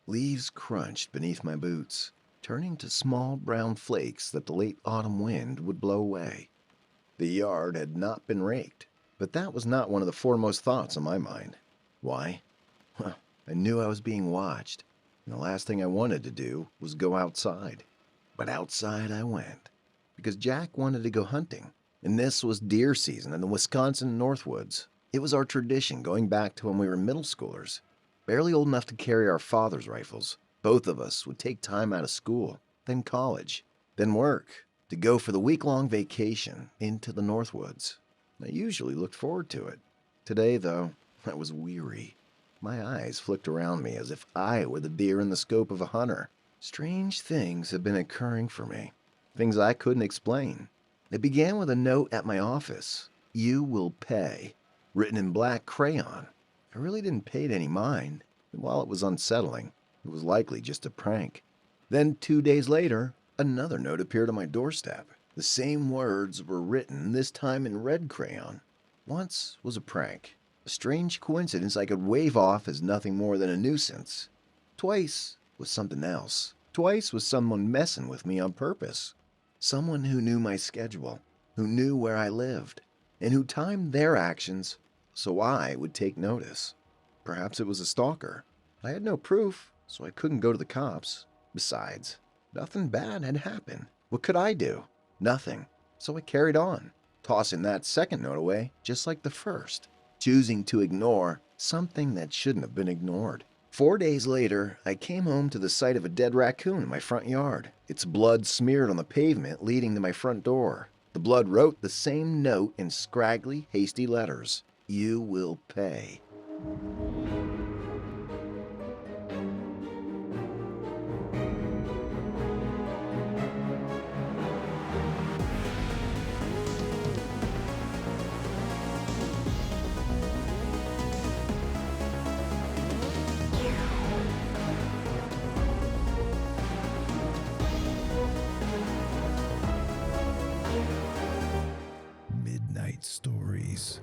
Leaves crunched beneath my boots, turning to small brown flakes that the late autumn wind would blow away. The yard had not been raked, but that was not one of the foremost thoughts on my mind. Why? Well, I knew I was being watched, and the last thing I wanted to do was go outside. But outside I went, because Jack wanted to go hunting, and this was deer season in the Wisconsin Northwoods. It was our tradition going back to when we were middle schoolers, barely old enough to carry our father's rifles. Both of us would take time out of school, then college, then work, to go for the week-long vacation into the Northwoods. I usually looked forward to it. Today, though, I was weary. My eyes flicked around me as if I were the deer in the scope of a hunter. Strange things had been occurring for me, things I couldn't explain. It began with a note at my office, "You will pay," written in black crayon. I really didn't pay it any mind, and while it was unsettling, it was likely just a prank. Then 2 days later, another note appeared on my doorstep. The same words were written, this time in red crayon. Once was a prank, a strange coincidence I could wave off as nothing more than a nuisance. Twice was something else. Twice was someone messing with me on purpose. Someone who knew my schedule, who knew where I lived, and who timed their actions so I would take notice. Perhaps it was a stalker. I had no proof, so I couldn't go to the cops. Besides, nothing bad had happened. What could I do? Nothing. So I carried on, tossing that second note away just like the first, choosing to ignore something that shouldn't have been ignored. 4 days later, I came home to the sight of a dead raccoon in my front yard, its blood smeared on the pavement leading to my front door. The blood wrote the same note in scraggly, hasty letters. "You will pay." Midnight Stories.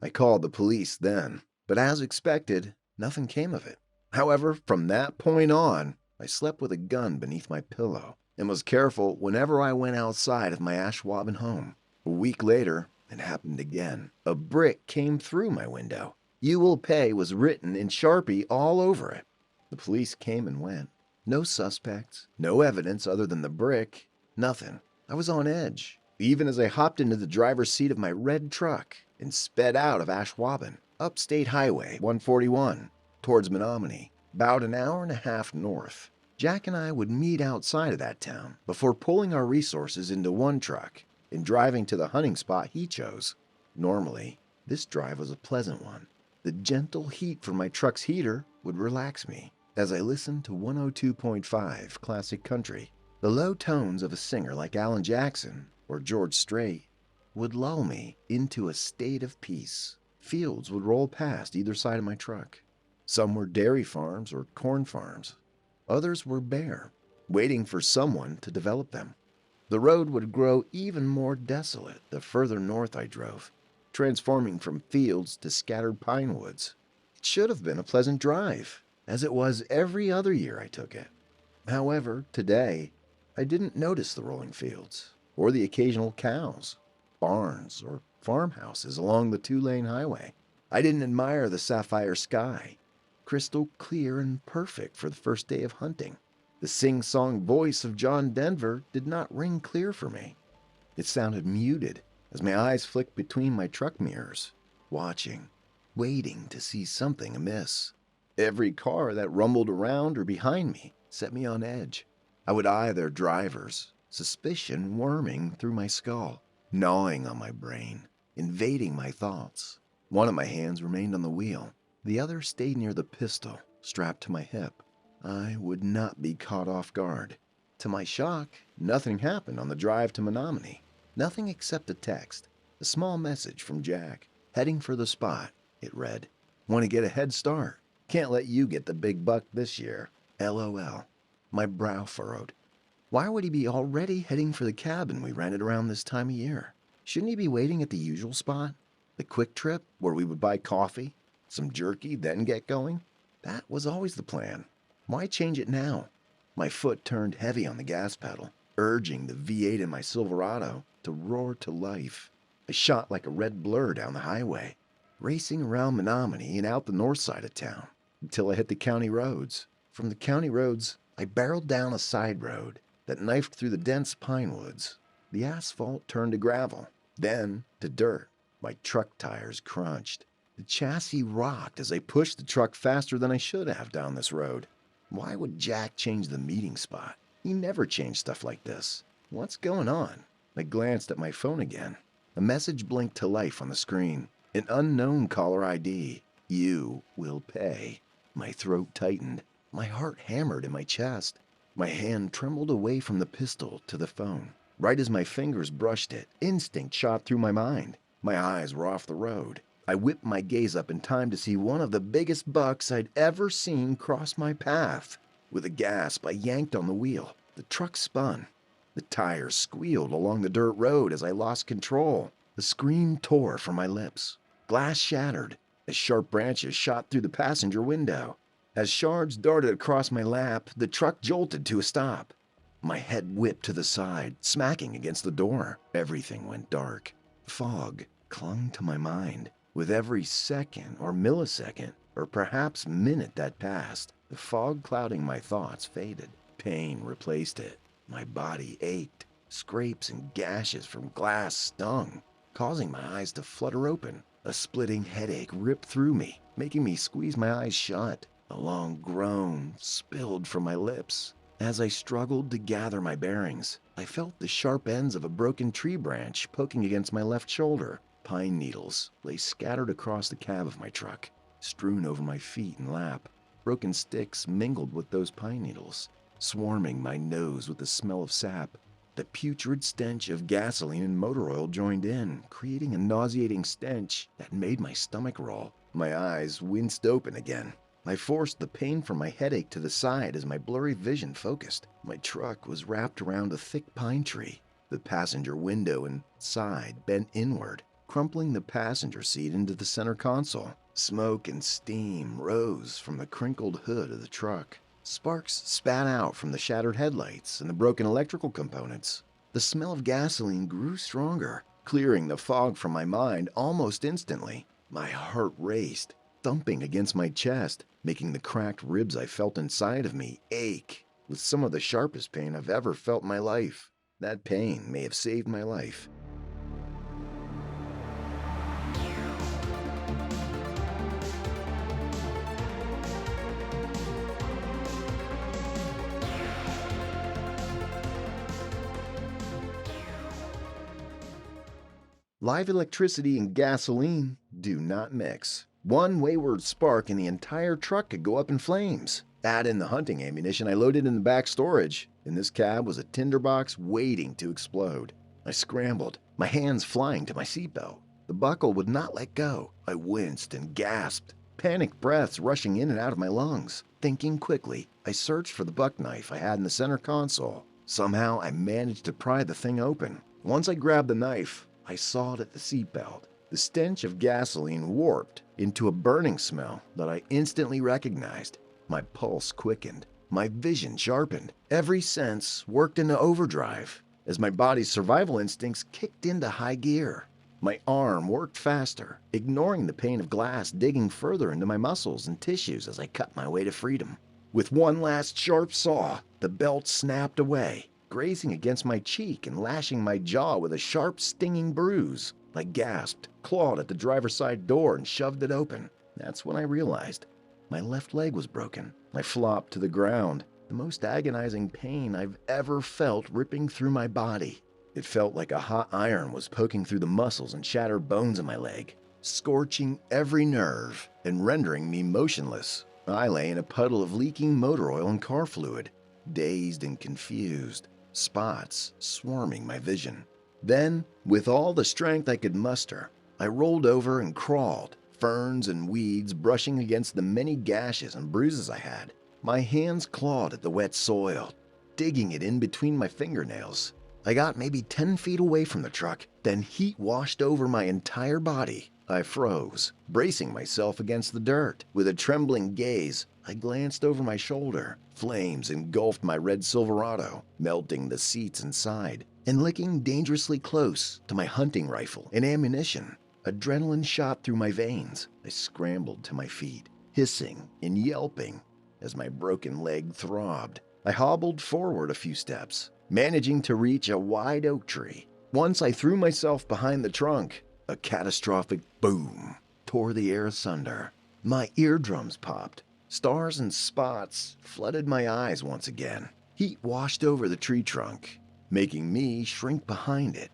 I called the police then, but as expected, nothing came of it. However, from that point on, I slept with a gun beneath my pillow and was careful whenever I went outside of my Ashwaubenon home. A week later, it happened again. A brick came through my window. "You will pay" was written in Sharpie all over it. The police came and went. No suspects, no evidence other than the brick, nothing. I was on edge, even as I hopped into the driver's seat of my red truck and sped out of Ashwaubenon, up State Highway 141, towards Menominee, about an hour and a half north. Jack and I would meet outside of that town before pulling our resources into one truck and driving to the hunting spot he chose. Normally, this drive was a pleasant one. The gentle heat from my truck's heater would relax me as I listened to 102.5 classic country. The low tones of a singer like Alan Jackson or George Strait would lull me into a state of peace. Fields would roll past either side of my truck. Some were dairy farms or corn farms. Others were bare, waiting for someone to develop them. The road would grow even more desolate the further north I drove, transforming from fields to scattered pine woods. It should have been a pleasant drive, as it was every other year I took it. However, today, I didn't notice the rolling fields, or the occasional cows, barns, or farmhouses along the two-lane highway. I didn't admire the sapphire sky, crystal clear and perfect for the first day of hunting. The sing-song voice of John Denver did not ring clear for me. It sounded muted as my eyes flicked between my truck mirrors, watching, waiting to see something amiss. Every car that rumbled around or behind me set me on edge. I would eye their drivers, suspicion worming through my skull, gnawing on my brain, invading my thoughts. One of my hands remained on the wheel. The other stayed near the pistol, strapped to my hip. I would not be caught off guard. To my shock, nothing happened on the drive to Menominee. Nothing except a text, a small message from Jack. "Heading for the spot," it read. "Want to get a head start? Can't let you get the big buck this year. LOL. My brow furrowed. Why would he be already heading for the cabin we rented around this time of year? Shouldn't he be waiting at the usual spot? The quick trip where we would buy coffee, some jerky, then get going? That was always the plan. Why change it now? My foot turned heavy on the gas pedal, urging the V8 in my Silverado to roar to life. I shot like a red blur down the highway, racing around Menominee and out the north side of town until I hit the county roads. From the county roads, I barreled down a side road that knifed through the dense pine woods. The asphalt turned to gravel, then to dirt. My truck tires crunched. The chassis rocked as I pushed the truck faster than I should have down this road. Why would Jack change the meeting spot? He never changed stuff like this. What's going on? I glanced at my phone again. A message blinked to life on the screen. An unknown caller ID. You will pay. My throat tightened. My heart hammered in my chest. My hand trembled away from the pistol to the phone. Right as my fingers brushed it, instinct shot through my mind. My eyes were off the road. I whipped my gaze up in time to see one of the biggest bucks I'd ever seen cross my path. With a gasp, I yanked on the wheel. The truck spun. The tires squealed along the dirt road as I lost control. The scream tore from my lips. Glass shattered as sharp branches shot through the passenger window. As shards darted across my lap, the truck jolted to a stop. My head whipped to the side, smacking against the door. Everything went dark. Fog clung to my mind. With every second or millisecond, or perhaps minute that passed, the fog clouding my thoughts faded. Pain replaced it. My body ached. Scrapes and gashes from glass stung, causing my eyes to flutter open. A splitting headache ripped through me, making me squeeze my eyes shut. A long groan spilled from my lips. As I struggled to gather my bearings, I felt the sharp ends of a broken tree branch poking against my left shoulder. Pine needles lay scattered across the cab of my truck, strewn over my feet and lap. Broken sticks mingled with those pine needles, swarming my nose with the smell of sap. The putrid stench of gasoline and motor oil joined in, creating a nauseating stench that made my stomach roll. My eyes winced open again. I forced the pain from my headache to the side as my blurry vision focused. My truck was wrapped around a thick pine tree. The passenger window and side bent inward, crumpling the passenger seat into the center console. Smoke and steam rose from the crinkled hood of the truck. Sparks spat out from the shattered headlights and the broken electrical components. The smell of gasoline grew stronger, clearing the fog from my mind almost instantly. My heart raced, thumping against my chest, making the cracked ribs I felt inside of me ache with some of the sharpest pain I've ever felt in my life. That pain may have saved my life. Live electricity and gasoline do not mix. One wayward spark and the entire truck could go up in flames. Add in the hunting ammunition I loaded in the back storage. In this cab was a tinderbox waiting to explode. I scrambled, my hands flying to my seatbelt. The buckle would not let go. I winced and gasped, panic breaths rushing in and out of my lungs. Thinking quickly, I searched for the buck knife I had in the center console. Somehow I managed to pry the thing open. Once I grabbed the knife, I saw it at the seatbelt. The stench of gasoline warped into a burning smell that I instantly recognized. My pulse quickened. My vision sharpened. Every sense worked into overdrive as my body's survival instincts kicked into high gear. My arm worked faster, ignoring the pain of glass digging further into my muscles and tissues as I cut my way to freedom. With one last sharp saw, the belt snapped away, grazing against my cheek and lashing my jaw with a sharp, stinging bruise. I gasped, clawed at the driver's side door and shoved it open. That's when I realized my left leg was broken. I flopped to the ground, the most agonizing pain I've ever felt ripping through my body. It felt like a hot iron was poking through the muscles and shattered bones in my leg, scorching every nerve and rendering me motionless. I lay in a puddle of leaking motor oil and car fluid, dazed and confused, spots swarming my vision. Then, with all the strength I could muster, I rolled over and crawled, ferns and weeds brushing against the many gashes and bruises I had. My hands clawed at the wet soil, digging it in between my fingernails. I got maybe 10 feet away from the truck, then heat washed over my entire body. I froze, bracing myself against the dirt. With a trembling gaze, I glanced over my shoulder. Flames engulfed my red Silverado, melting the seats inside and licking dangerously close to my hunting rifle and ammunition. Adrenaline shot through my veins. I scrambled to my feet, hissing and yelping as my broken leg throbbed. I hobbled forward a few steps, managing to reach a wide oak tree. Once I threw myself behind the trunk, a catastrophic boom tore the air asunder. My eardrums popped. Stars and spots flooded my eyes once again. Heat washed over the tree trunk, making me shrink behind it.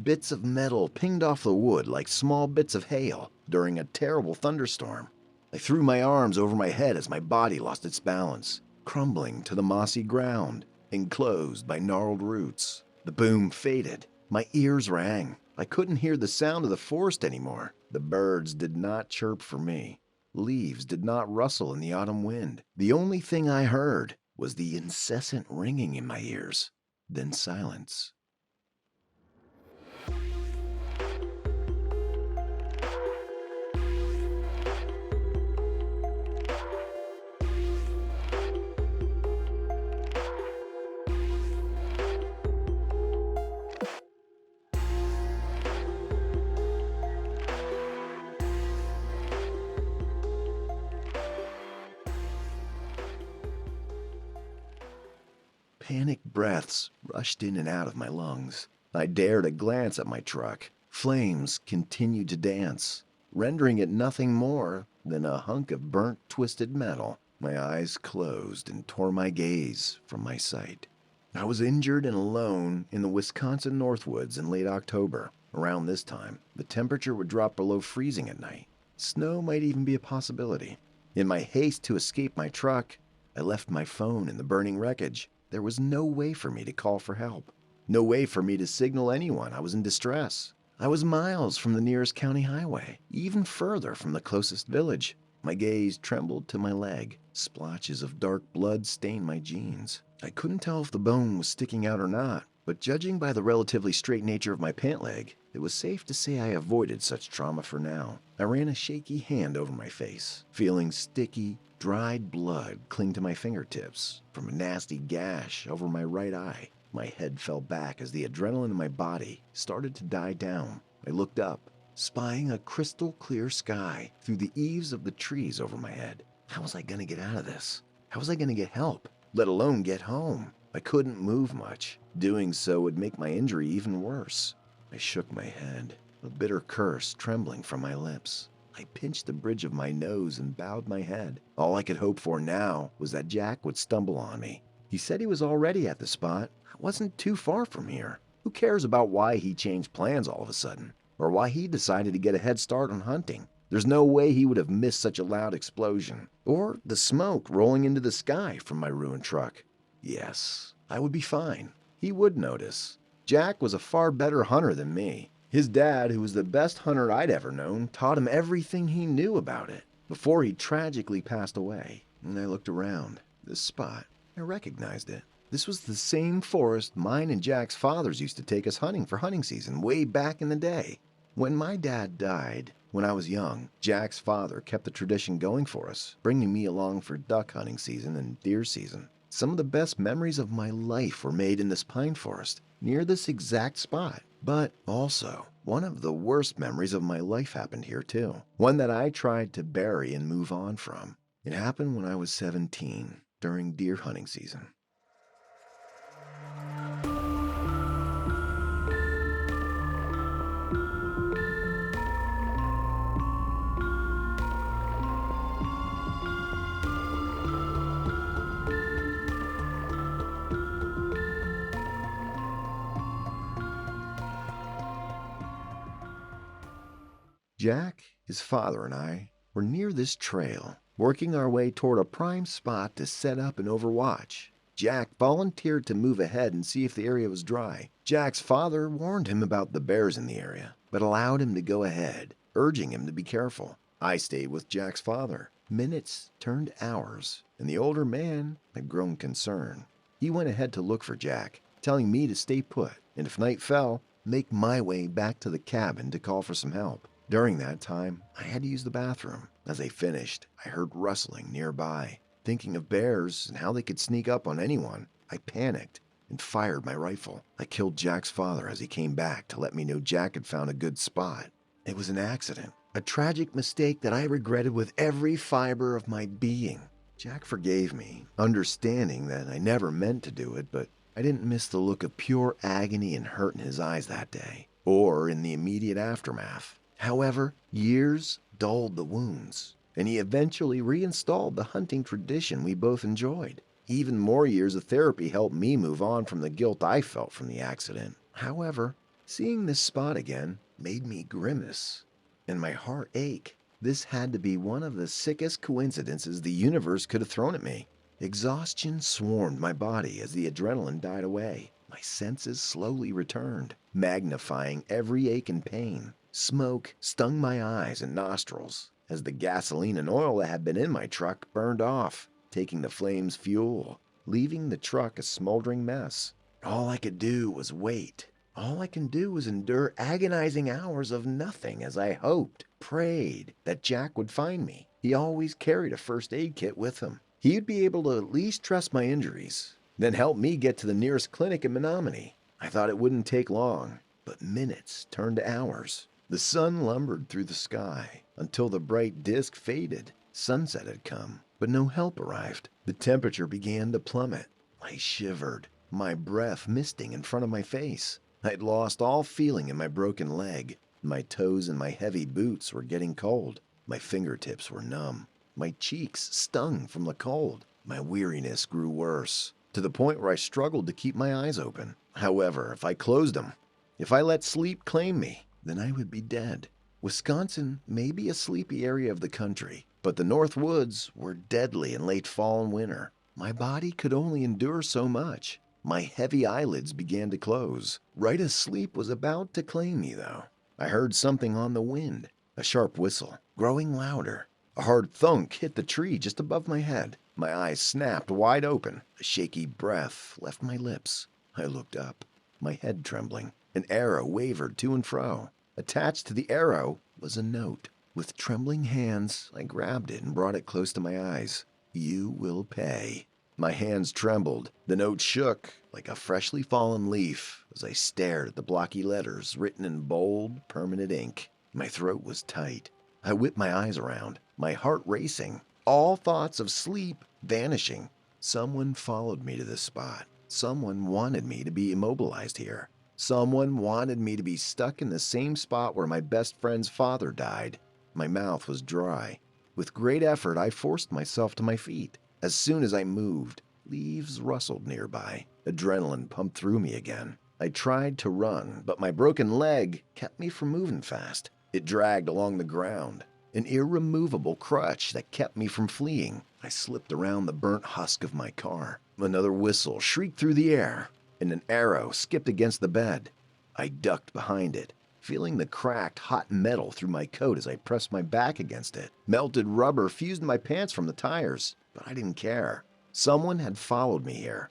Bits of metal pinged off the wood like small bits of hail during a terrible thunderstorm. I threw my arms over my head as my body lost its balance, crumbling to the mossy ground, enclosed by gnarled roots. The boom faded. My ears rang. I couldn't hear the sound of the forest anymore. The birds did not chirp for me. Leaves did not rustle in the autumn wind. The only thing I heard was the incessant ringing in my ears, then silence. Panic breaths rushed in and out of my lungs. I dared a glance at my truck. Flames continued to dance, rendering it nothing more than a hunk of burnt, twisted metal. My eyes closed and tore my gaze from my sight. I was injured and alone in the Wisconsin Northwoods in late October. Around this time, the temperature would drop below freezing at night. Snow might even be a possibility. In my haste to escape my truck, I left my phone in the burning wreckage. There was no way for me to call for help. No way for me to signal anyone I was in distress. I was miles from the nearest county highway, even further from the closest village. My gaze trembled to my leg. Splotches of dark blood stained my jeans. I couldn't tell if the bone was sticking out or not, but judging by the relatively straight nature of my pant leg, it was safe to say I avoided such trauma for now. I ran a shaky hand over my face, feeling sticky, dried blood cling to my fingertips from a nasty gash over my right eye. My head fell back as the adrenaline in my body started to die down. I looked up, spying a crystal clear sky through the eaves of the trees over my head. How was I going to get out of this? How was I going to get help, let alone get home? I couldn't move much. Doing so would make my injury even worse. I shook my head, a bitter curse trembling from my lips. I pinched the bridge of my nose and bowed my head. All I could hope for now was that Jack would stumble on me. He said he was already at the spot. I wasn't too far from here. Who cares about why he changed plans all of a sudden? Or why he decided to get a head start on hunting? There's no way he would have missed such a loud explosion. Or the smoke rolling into the sky from my ruined truck. Yes, I would be fine. He would notice. Jack was a far better hunter than me. His dad, who was the best hunter I'd ever known, taught him everything he knew about it before he tragically passed away. And I looked around. This spot, I recognized it. This was the same forest mine and Jack's fathers used to take us hunting for hunting season way back in the day. When my dad died, when I was young, Jack's father kept the tradition going for us, bringing me along for duck hunting season and deer season. Some of the best memories of my life were made in this pine forest, near this exact spot. But also, one of the worst memories of my life happened here too. One that I tried to bury and move on from. It happened when I was 17, during deer hunting season. Jack, his father, and I were near this trail, working our way toward a prime spot to set up and overwatch. Jack volunteered to move ahead and see if the area was dry. Jack's father warned him about the bears in the area, but allowed him to go ahead, urging him to be careful. I stayed with Jack's father. Minutes turned hours, and the older man had grown concerned. He went ahead to look for Jack, telling me to stay put and if night fell, make my way back to the cabin to call for some help. During that time, I had to use the bathroom. As I finished, I heard rustling nearby. Thinking of bears and how they could sneak up on anyone, I panicked and fired my rifle. I killed Jack's father as he came back to let me know Jack had found a good spot. It was an accident, a tragic mistake that I regretted with every fiber of my being. Jack forgave me, understanding that I never meant to do it, but I didn't miss the look of pure agony and hurt in his eyes that day, or in the immediate aftermath. However, years dulled the wounds, and he eventually reinstalled the hunting tradition we both enjoyed. Even more years of therapy helped me move on from the guilt I felt from the accident. However, seeing this spot again made me grimace and my heart ache. This had to be one of the sickest coincidences the universe could have thrown at me. Exhaustion swarmed my body as the adrenaline died away. My senses slowly returned, magnifying every ache and pain. Smoke stung my eyes and nostrils as the gasoline and oil that had been in my truck burned off, taking the flames fuel, leaving the truck a smoldering mess. All I could do was wait. All I can do was endure agonizing hours of nothing as I hoped, prayed that Jack would find me. He always carried a first aid kit with him. He'd be able to at least trust my injuries, then help me get to the nearest clinic in Menominee. I thought it wouldn't take long, but minutes turned to hours. The sun lumbered through the sky until the bright disk faded. Sunset had come, but no help arrived. The temperature began to plummet. I shivered, my breath misting in front of my face. I'd lost all feeling in my broken leg. My toes and my heavy boots were getting cold. My fingertips were numb. My cheeks stung from the cold. My weariness grew worse, to the point where I struggled to keep my eyes open. However, if I closed them, if I let sleep claim me, then I would be dead. Wisconsin may be a sleepy area of the country, but the North Woods were deadly in late fall and winter. My body could only endure so much. My heavy eyelids began to close. Right as sleep was about to claim me, though, I heard something on the wind, a sharp whistle, growing louder. A hard thunk hit the tree just above my head. My eyes snapped wide open. A shaky breath left my lips. I looked up, my head trembling. An arrow wavered to and fro. Attached to the arrow was a note. With trembling hands, I grabbed it and brought it close to my eyes. "You will pay." My hands trembled. The note shook like a freshly fallen leaf as I stared at the blocky letters written in bold, permanent ink. My throat was tight. I whipped my eyes around, my heart racing, all thoughts of sleep vanishing. Someone followed me to this spot. Someone wanted me to be immobilized here. Someone wanted me to be stuck in the same spot where my best friend's father died. My mouth was dry. With great effort, I forced myself to my feet. As soon as I moved, leaves rustled nearby. Adrenaline pumped through me again. I tried to run, but my broken leg kept me from moving fast. It dragged along the ground, an irremovable crutch that kept me from fleeing. I slipped around the burnt husk of my car. Another whistle shrieked through the air, and an arrow skipped against the bed. I ducked behind it, feeling the cracked, hot metal through my coat as I pressed my back against it. Melted rubber fused my pants from the tires, but I didn't care. Someone had followed me here.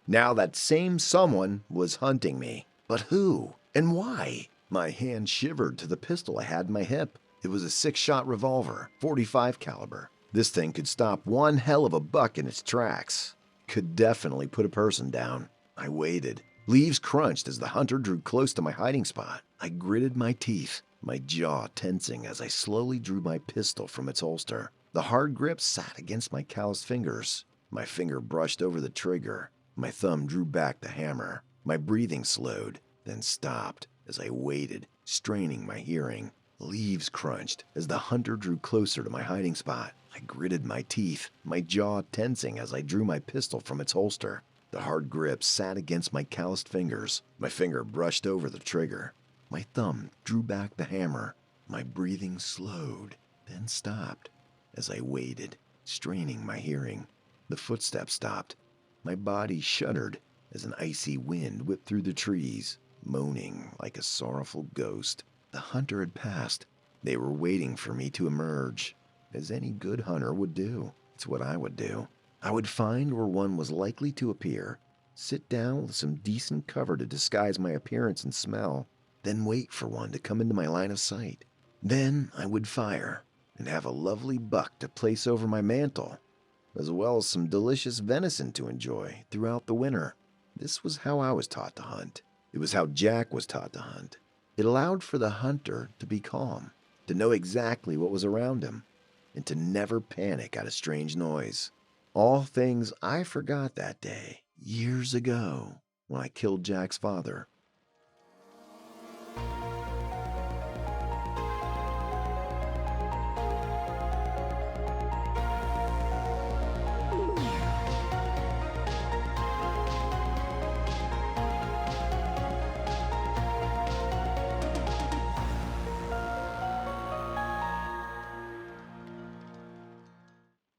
Now that same someone was hunting me. But who? And why? My hand shivered to the pistol I had in my hip. It was a 6-shot revolver, .45 caliber. This thing could stop one hell of a buck in its tracks. Could definitely put a person down. I waited. Leaves crunched as the hunter drew close to my hiding spot. I gritted my teeth, my jaw tensing as I slowly drew my pistol from its holster. The hard grip sat against my calloused fingers. My finger brushed over the trigger. My thumb drew back the hammer. My breathing slowed, then stopped as I waited, straining my hearing. Leaves crunched as the hunter drew closer to my hiding spot. I gritted my teeth, my jaw tensing as I drew my pistol from its holster. The hard grip sat against my calloused fingers. My finger brushed over the trigger. My thumb drew back the hammer. My breathing slowed, then stopped as I waited, straining my hearing. The footsteps stopped. My body shuddered as an icy wind whipped through the trees, moaning like a sorrowful ghost. The hunter had passed. They were waiting for me to emerge, as any good hunter would do. It's what I would do. I would find where one was likely to appear, sit down with some decent cover to disguise my appearance and smell, then wait for one to come into my line of sight. Then I would fire and have a lovely buck to place over my mantle, as well as some delicious venison to enjoy throughout the winter. This was how I was taught to hunt. It was how Jack was taught to hunt. It allowed for the hunter to be calm, to know exactly what was around him, and to never panic at a strange noise. All things I forgot that day, years ago, when I killed Jack's father.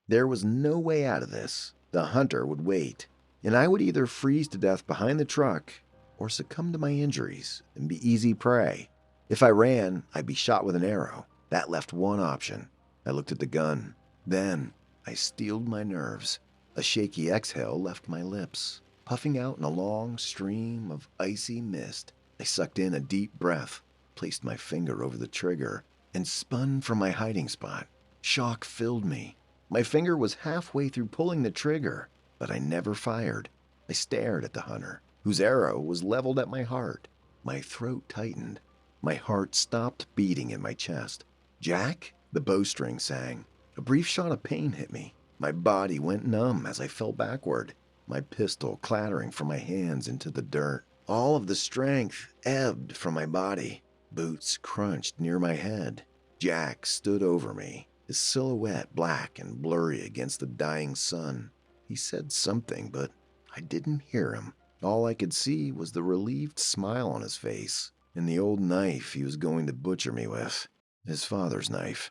There was no way out of this. The hunter would wait, and I would either freeze to death behind the truck or succumb to my injuries and be easy prey. If I ran, I'd be shot with an arrow. That left one option. I looked at the gun. Then I steeled my nerves. A shaky exhale left my lips, puffing out in a long stream of icy mist. I sucked in a deep breath, placed my finger over the trigger, and spun from my hiding spot. Shock filled me. My finger was halfway through pulling the trigger, but I never fired. I stared at the hunter, whose arrow was leveled at my heart. My throat tightened. My heart stopped beating in my chest. "Jack?" The bowstring sang. A brief shot of pain hit me. My body went numb as I fell backward, my pistol clattering from my hands into the dirt. All of the strength ebbed from my body. Boots crunched near my head. Jack stood over me, his silhouette black and blurry against the dying sun. He said something, but I didn't hear him. All I could see was the relieved smile on his face and the old knife he was going to butcher me with, his father's knife.